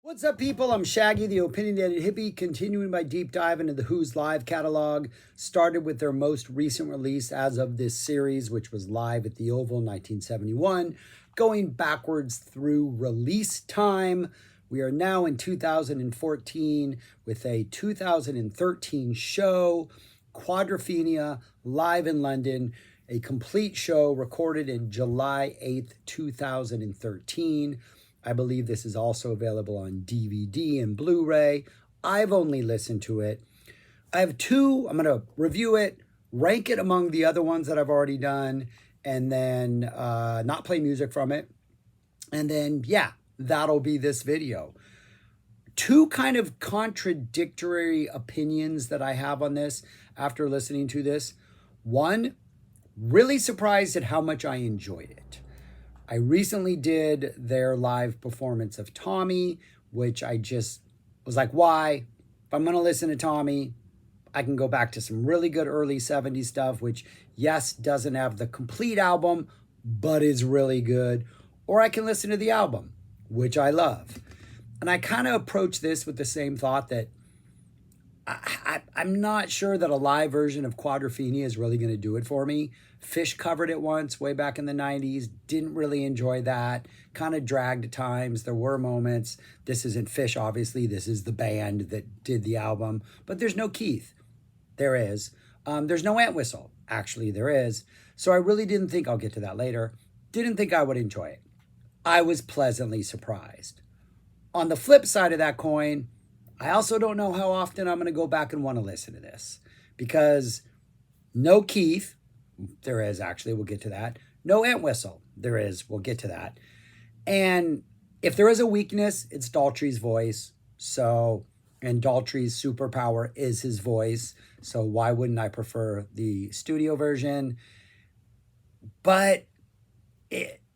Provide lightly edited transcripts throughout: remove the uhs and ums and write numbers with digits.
What's up, people? I'm Shaggy, the opinionated hippie, continuing my deep dive into the Who's live catalog. Started with their most recent release as of this series, which was live at the Oval in 1971, going backwards through release time. We are now in 2014 with a 2013 show, Quadrophenia, live in London, a complete show recorded in July 8th, 2013. I believe this is also available on DVD and Blu-ray. I've only listened to it. I have two. I'm going to review it, rank it among the other ones that I've already done, and then not play music from it. And then, yeah, that'll be this video. Two kind of contradictory opinions that I have on this after listening to this. One, really surprised at how much I enjoyed it. I recently did their live performance of Tommy, which I just was like, why? If I'm going to listen to Tommy, I can go back to some really good early 70s stuff, which, yes, doesn't have the complete album, but is really good. Or I can listen to the album, which I love. And I kind of approach this with the same thought that I'm not sure that a live version of Quadrophenia is really going to do it for me. Fish covered it once way back in the 90s. Didn't really enjoy that. Kind of dragged at times. There were moments. This isn't Fish, obviously. This is the band that did the album. But there's no Keith. There is. There's no Entwhistle. Actually, there is. So I really didn't think, I'll get to that later, didn't think I would enjoy it. I was pleasantly surprised. On the flip side of that coin, I also don't know how often I'm going to go back and want to listen to this, because no Keith, there is actually, we'll get to that. No Entwhistle, there is, we'll get to that. And if there is a weakness, it's Daltrey's voice. So, and Daltrey's superpower is his voice. So why wouldn't I prefer the studio version? But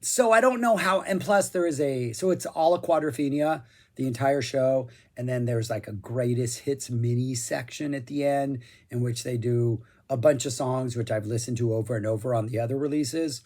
so I don't know how, and plus there is so it's all a Quadrophenia, the entire show, and then there's like a greatest hits mini section at the end in which they do a bunch of songs which I've listened to over and over on the other releases,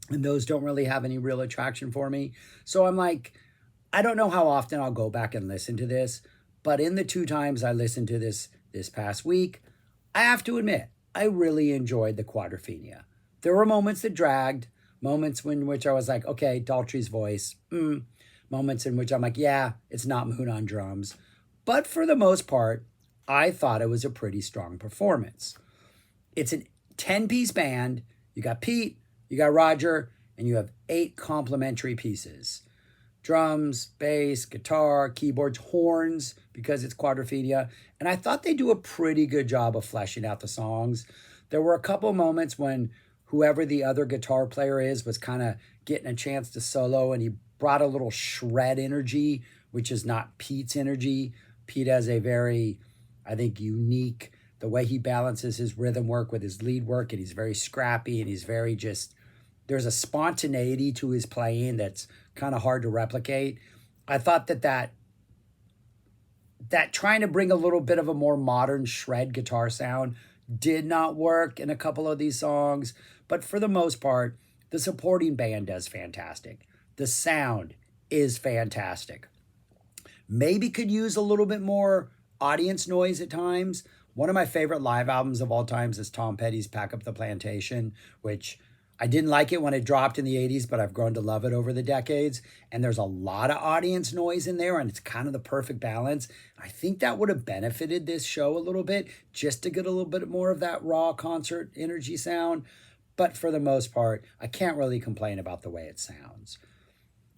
and those don't really have any real attraction for me. So I'm like, I don't know how often I'll go back and listen to this, but in the two times I listened to this past week, I have to admit, I really enjoyed the Quadrophenia. There were moments that dragged, moments in which I was like, okay, Daltrey's voice, moments in which I'm like, yeah, it's not Moon on drums. But for the most part, I thought it was a pretty strong performance. It's a 10-piece band. You got Pete, you got Roger, and you have 8 complementary pieces. Drums, bass, guitar, keyboards, horns, because it's Quadrophenia. And I thought they do a pretty good job of fleshing out the songs. There were a couple moments when whoever the other guitar player is was kind of getting a chance to solo, and he brought a little shred energy, which is not Pete's energy. Pete has a very, I think, unique, the way he balances his rhythm work with his lead work, and he's very scrappy, and he's very just, there's a spontaneity to his playing that's kind of hard to replicate. I thought that trying to bring a little bit of a more modern shred guitar sound did not work in a couple of these songs, but for the most part, the supporting band does fantastic. The sound is fantastic. Maybe could use a little bit more audience noise at times. One of my favorite live albums of all times is Tom Petty's Pack Up the Plantation, which I didn't like it when it dropped in the 80s, but I've grown to love it over the decades. And there's a lot of audience noise in there, and it's kind of the perfect balance. I think that would have benefited this show a little bit, just to get a little bit more of that raw concert energy sound. But for the most part, I can't really complain about the way it sounds.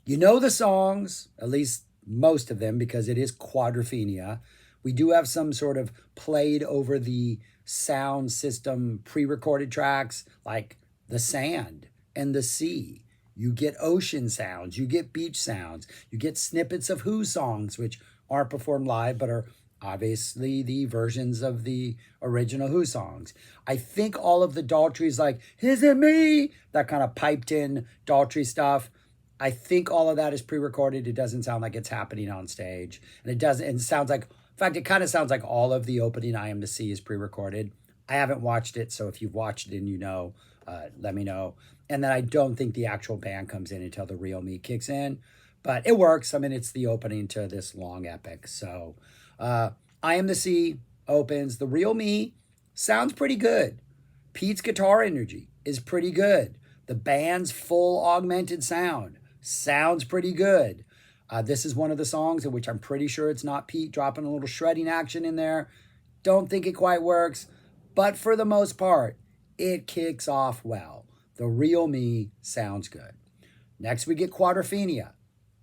You know the songs, at least most of them, because it is Quadrophenia. We do have some sort of played over the sound system pre-recorded tracks, like the sand and the sea. You get ocean sounds, you get beach sounds, you get snippets of Who songs, which aren't performed live, but are obviously the versions of the original Who songs. I think all of the Daltrey's, like, is it me? That kind of piped in Daltrey stuff. I think all of that is pre-recorded. It doesn't sound like it's happening on stage. And it doesn't, and it sounds like, in fact, it kind of sounds like all of the opening I Am to See is pre-recorded. I haven't watched it, so if you've watched it and you know, let me know. And then I don't think the actual band comes in until The Real Me kicks in. but it works. I mean, it's the opening to this long epic. So I Am the Sea opens. The Real Me sounds pretty good. Pete's guitar energy is pretty good. The band's full augmented sound sounds pretty good. This is one of the songs in which I'm pretty sure it's not Pete dropping a little shredding action in there. Don't think it quite works, but for the most part, it kicks off well. The Real Me sounds good. Next, we get Quadrophenia.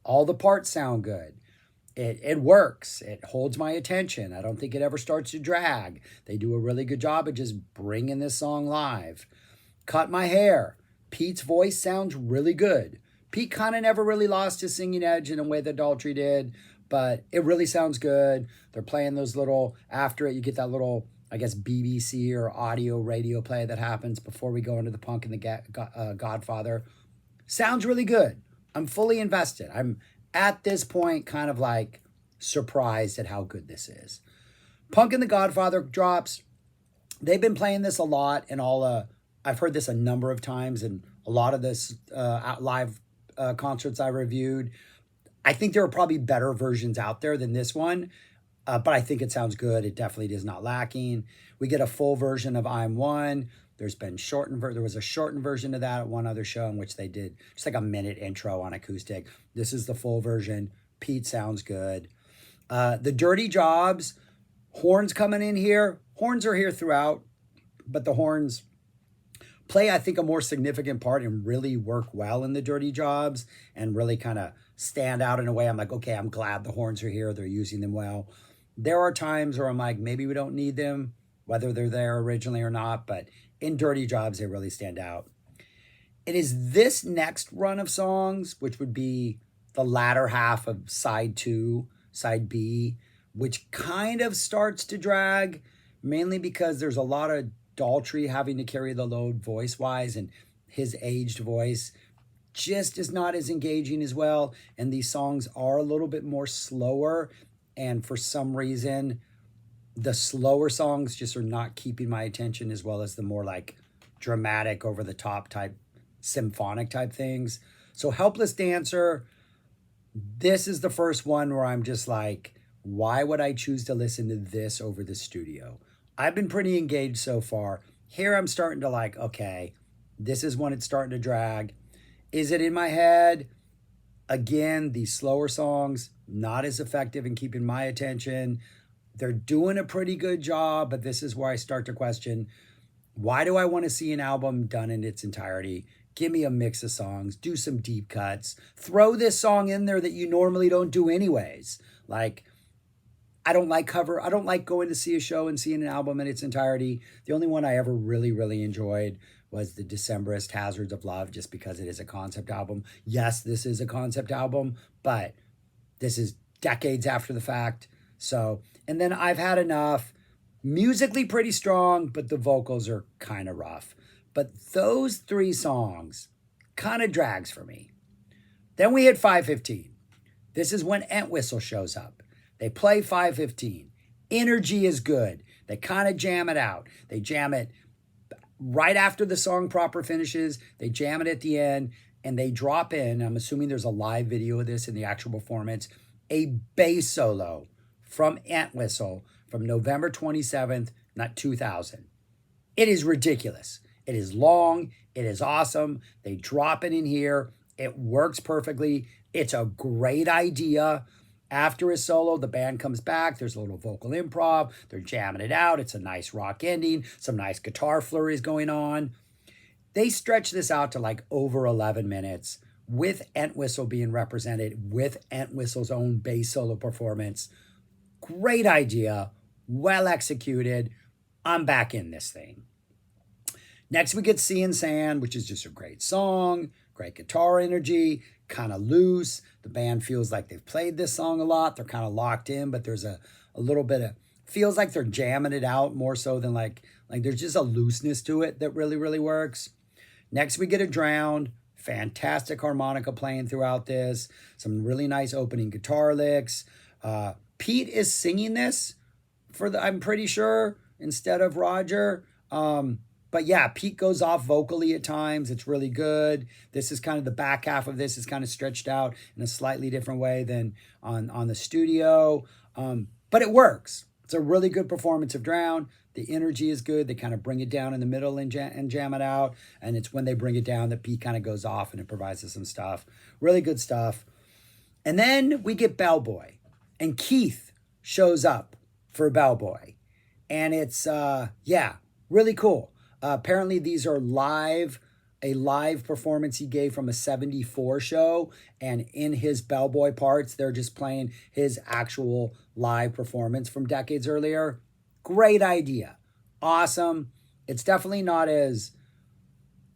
All the parts sound good. It works. It holds my attention. I don't think it ever starts to drag. They do a really good job of just bringing this song live. Cut My Hair. Pete's voice sounds really good. Pete kind of never really lost his singing edge in a way that Daltrey did, but it really sounds good. They're playing those little, after it, you get that little, I guess, BBC or audio radio play that happens before we go into the Punk and the Godfather. Sounds really good. I'm fully invested. I'm at this point kind of like surprised at how good this is. Punk and the Godfather drops. They've been playing this a lot in all, I've heard this a number of times in a lot of this live concerts I reviewed. I think there are probably better versions out there than this one, but I think it sounds good. It definitely is not lacking. We get a full version of I'm One. There's been there was a shortened version of that at one other show in which they did just like a minute intro on acoustic. This is the full version. Pete sounds good. The Dirty Jobs, horns coming in here. Horns are here throughout, but the horns play, I think, a more significant part and really work well in the Dirty Jobs and really kind of stand out in a way. I'm like, okay, I'm glad the horns are here. They're using them well. There are times where I'm like, maybe we don't need them, whether they're there originally or not, but in Dirty Jobs, they really stand out. It is this next run of songs, which would be the latter half of side 2, side B, which kind of starts to drag, mainly because there's a lot of Daltrey having to carry the load voice-wise, and his aged voice just is not as engaging as well, and these songs are a little bit more slower, and for some reason, the slower songs just are not keeping my attention as well as the more like dramatic, over-the-top type, symphonic type things. So Helpless Dancer, this is the first one where I'm just like, why would I choose to listen to this over the studio? I've been pretty engaged so far. Here I'm starting to like, okay, this is when it's starting to drag. Is it in my head? Again, these slower songs, not as effective in keeping my attention. They're doing a pretty good job, but this is where I start to question, why do I want to see an album done in its entirety? Give me a mix of songs, do some deep cuts, throw this song in there that you normally don't do anyways. Like, I don't like going to see a show and seeing an album in its entirety. The only one I ever really, really enjoyed was the Decemberist Hazards of Love, just because it is a concept album. Yes, this is a concept album, but this is decades after the fact. So, and then I've Had Enough, musically pretty strong, but the vocals are kind of rough. But those 3 songs kind of drags for me. Then we hit 5:15. This is when Entwhistle shows up. They play 5:15. Energy is good. They kind of jam it out. They jam it right after the song proper finishes. They jam it at the end, and they drop in, I'm assuming there's a live video of this in the actual performance, a bass solo from Entwhistle from November 27th, 2000. It is ridiculous. It is long. It is awesome. They drop it in here. It works perfectly. It's a great idea. After his solo, the band comes back. There's a little vocal improv. They're jamming it out. It's a nice rock ending. Some nice guitar flurries going on. They stretch this out to like over 11 minutes with Entwhistle being represented, with Entwhistle's own bass solo performance. Great idea. Well executed. I'm back in this thing. Next, we get Sea and Sand, which is just a great song, great guitar energy, kind of loose. The band feels like they've played this song a lot. They're kind of locked in, but there's a little bit of, feels like they're jamming it out more so than like there's just a looseness to it that really, really works. Next, we get a Drowned. Fantastic harmonica playing throughout this. Some really nice opening guitar licks. Pete is singing this I'm pretty sure, instead of Roger. But But yeah, Pete goes off vocally at times. It's really good. This is kind of the back half of this is kind of stretched out in a slightly different way than on the studio. But it works. It's a really good performance of Drown. The energy is good. They kind of bring it down in the middle and jam it out. And it's when they bring it down that Pete kind of goes off and it provides us some stuff. Really good stuff. And then we get Bellboy. And Keith shows up for Bellboy. And it's, really cool. Apparently these are a live performance he gave from a 74 show. And in his Bellboy parts, they're just playing his actual live performance from decades earlier. Great idea. Awesome. It's definitely not as,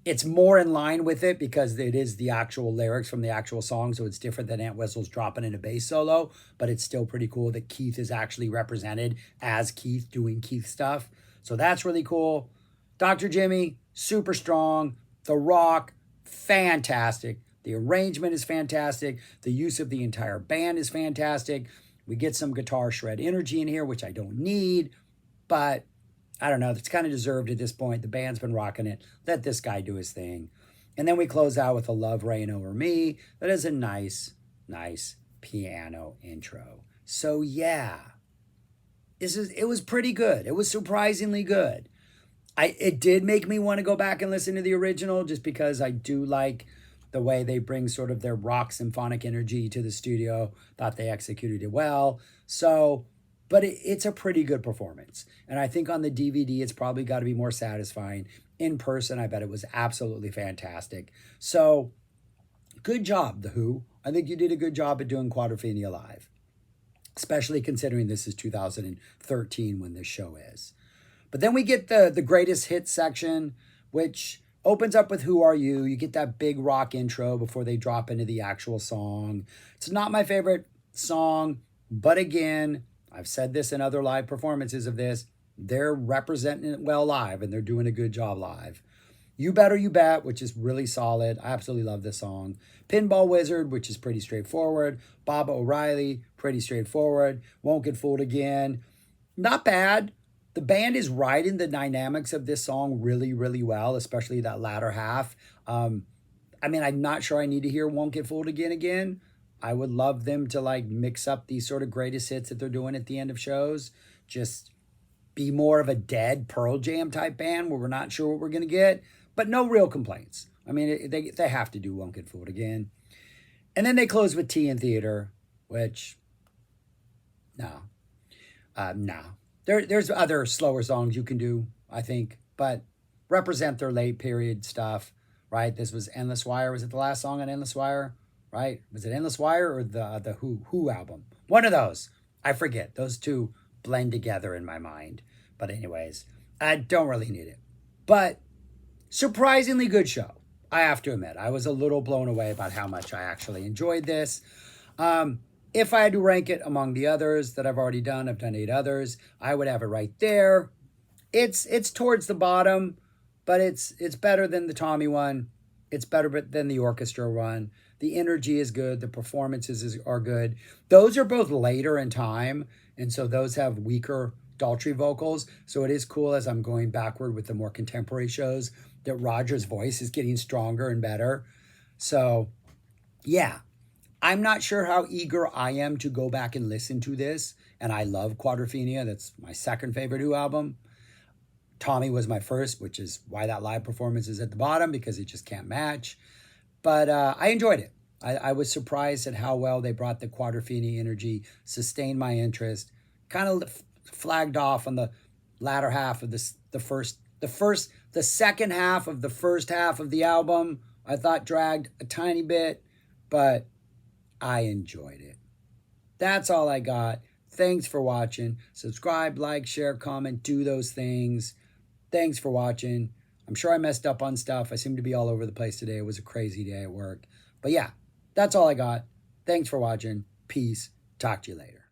it's more in line with it because it is the actual lyrics from the actual song. So it's different than Entwhistle's dropping in a bass solo, but it's still pretty cool that Keith is actually represented as Keith doing Keith stuff. So that's really cool. Dr. Jimmy, super strong. The Rock, fantastic. The arrangement is fantastic. The use of the entire band is fantastic. We get some guitar shred energy in here, which I don't need, but I don't know. It's kind of deserved at this point. The band's been rocking it. Let this guy do his thing. And then we close out with a Love Reign Over Me. That is a nice piano intro. So yeah, it was pretty good. It was surprisingly good. It did make me want to go back and listen to the original just because I do like the way they bring sort of their rock symphonic energy to the studio. Thought they executed it well. So, but it's a pretty good performance. And I think on the DVD, it's probably got to be more satisfying. In person, I bet it was absolutely fantastic. So, good job, The Who. I think you did a good job at doing Quadrophenia live, especially considering this is 2013 when this show is. But then we get the greatest hits section, which opens up with Who Are You? You get that big rock intro before they drop into the actual song. It's not my favorite song, but again, I've said this in other live performances of this, they're representing it well live and they're doing a good job live. You Better You Bet, which is really solid. I absolutely love this song. Pinball Wizard, which is pretty straightforward. Baba O'Reilly, pretty straightforward. Won't Get Fooled Again. Not bad. The band is riding the dynamics of this song really, really well, especially that latter half. I'm not sure I need to hear Won't Get Fooled Again. I would love them to mix up these sort of greatest hits that they're doing at the end of shows. Just be more of a dead Pearl Jam type band where we're not sure what we're going to get, but no real complaints. I mean, they have to do Won't Get Fooled Again. And then they close with Tea in Theater, which, no. There's other slower songs you can do, I think, but represent their late period stuff, right? This was Endless Wire. Was it the last song on Endless Wire, right? Was it Endless Wire or the Who album? One of those. I forget. Those two blend together in my mind. But anyways, I don't really need it. But surprisingly good show, I have to admit. I was a little blown away about how much I actually enjoyed this. If I had to rank it among the others that I've already done, I've done 8 others, I would have it right there. It's towards the bottom, but it's better than the Tommy one. It's better than the orchestra one. The energy is good. The performances are good. Those are both later in time, and so those have weaker Daltrey vocals. So it is cool as I'm going backward with the more contemporary shows that Roger's voice is getting stronger and better. So, yeah. I'm not sure how eager I am to go back and listen to this. And I love Quadrophenia. That's my second favorite Who album. Tommy was my first, which is why that live performance is at the bottom, because it just can't match. But I enjoyed it. I was surprised at how well they brought the Quadrophenia energy, sustained my interest, kind of flagged off on the latter half of the second half of the first half of the album. I thought dragged a tiny bit, but I enjoyed it. That's all I got. Thanks for watching. Subscribe, like, share, comment, do those things. Thanks for watching. I'm sure I messed up on stuff. I seem to be all over the place today. It was a crazy day at work. But yeah, that's all I got. Thanks for watching. Peace. Talk to you later.